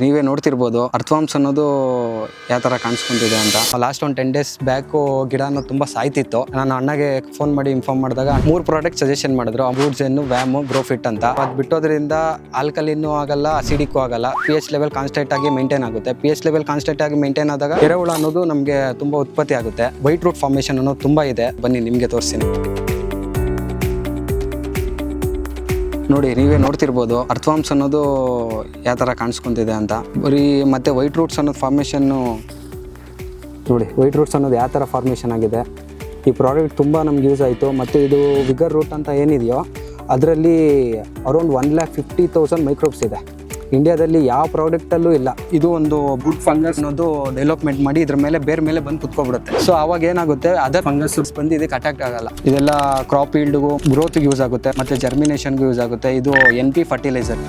ನೀವೇ ನೋಡ್ತಿರ್ಬೋದು ಅರ್ಥವಾಮ್ಸ್ ಅನ್ನೋದು ಯಾವ ತರ ಕಾಣಿಸ್ಕೊಂತಿದೆ ಅಂತ. ಲಾಸ್ಟ್ ಒಂದು 10 days ಬ್ಯಾಕ್ ಗಿಡ ಅನ್ನೋದು ತುಂಬಾ ಸಾಯ್ತಿತ್ತು. ನಾನು ಅಣ್ಣಗೆ ಫೋನ್ ಮಾಡಿ ಇನ್ಫಾರ್ಮ್ ಮಾಡಿದಾಗ 3 ಪ್ರಾಡಕ್ಟ್ ಸಜೆಷನ್ ಮಾಡಿದ್ರು. ಬೂಟ್ಸೆನ್, ವ್ಯಾಮ್, ಗ್ರೋಫಿಟ್ ಅಂತ. ಅದು ಬಿಟ್ಟೋದ್ರಿಂದ ಆಲ್ಕಲಿನೂ ಆಗಲ್ಲ, ಅಸಿಡಿಕ್ಕೂ ಆಗಲ್ಲ. pH ಲೆವೆಲ್ ಕಾನ್ಸ್ಟೆಂಟ್ ಆಗಿ ಮೇಂಟೈನ್ ಆಗುತ್ತೆ. pH ಲೆವೆಲ್ ಕಾನ್ಸ್ಟೆಂಟ್ ಆಗಿ ಮೇಂಟೈನ್ ಆದಾಗ ಎರೆಹುಳ ಅನ್ನೋದು ನಮಗೆ ತುಂಬಾ ಉತ್ಪತ್ತಿ ಆಗುತ್ತೆ. ವೈಟ್ ರೂಟ್ ಫಾರ್ಮೇಷನ್ ಅನ್ನೋದು ತುಂಬಾ ಇದೆ. ಬನ್ನಿ ನಿಮಗೆ ತೋರಿಸ್ತೀನಿ. ನೋಡಿ, ನೀವೇ ನೋಡ್ತಿರ್ಬೋದು ಅರ್ಥವಾಮ್ಸ್ ಅನ್ನೋದು ಯಾವ ಥರ ಕಾಣಿಸ್ಕೊಂತಿದೆ ಅಂತ. ಬರೀ ಮತ್ತೆ ವೈಟ್ ರೂಟ್ಸ್ ಅನ್ನೋದು ಫಾರ್ಮೇಷನ್ನು ನೋಡಿ, ವೈಟ್ ರೂಟ್ಸ್ ಅನ್ನೋದು ಯಾವ ಥರ ಫಾರ್ಮೇಷನ್ ಆಗಿದೆ. ಈ ಪ್ರಾಡಕ್ಟ್ ತುಂಬ ನಮ್ಗೆ ಯೂಸ್ ಆಯಿತು. ಮತ್ತು ಇದು ವಿಗರ್ ರೂಟ್ ಅಂತ ಏನಿದೆಯೋ ಅದರಲ್ಲಿ ಅರೌಂಡ್ 1,50,000 ಮೈಕ್ರೋಬ್ಸ್ ಇದೆ. ಇಂಡಿಯಾದಲ್ಲಿ ಯಾವ ಪ್ರಾಡಕ್ಟಲ್ಲೂ ಇಲ್ಲ. ಇದು ಒಂದು ಗುಡ್ ಫಂಗಸ್ ಅನ್ನೋದು ಡೆವಲಪ್ಮೆಂಟ್ ಮಾಡಿ ಇದ್ರ ಮೇಲೆ ಬೇರೆ ಮೇಲೆ ಬಂದು ಕುತ್ಕೊಬಿಡುತ್ತೆ. ಸೊ ಅವಾಗ ಏನಾಗುತ್ತೆ, ಅದರ್ ಫಂಗಸ್ ಬಂದು ಇದಕ್ಕೆ ಅಟ್ಯಾಕ್ ಆಗಲ್ಲ. ಇದೆಲ್ಲ ಕ್ರಾಪ್ ಈಲ್ಡ್ಗೂ ಗ್ರೋತ್ಗೆ ಯೂಸ್ ಆಗುತ್ತೆ, ಮತ್ತು ಜರ್ಮಿನೇಷನ್ಗೂ ಯೂಸ್ ಆಗುತ್ತೆ. ಇದು NP ಫರ್ಟಿಲೈಸರ್.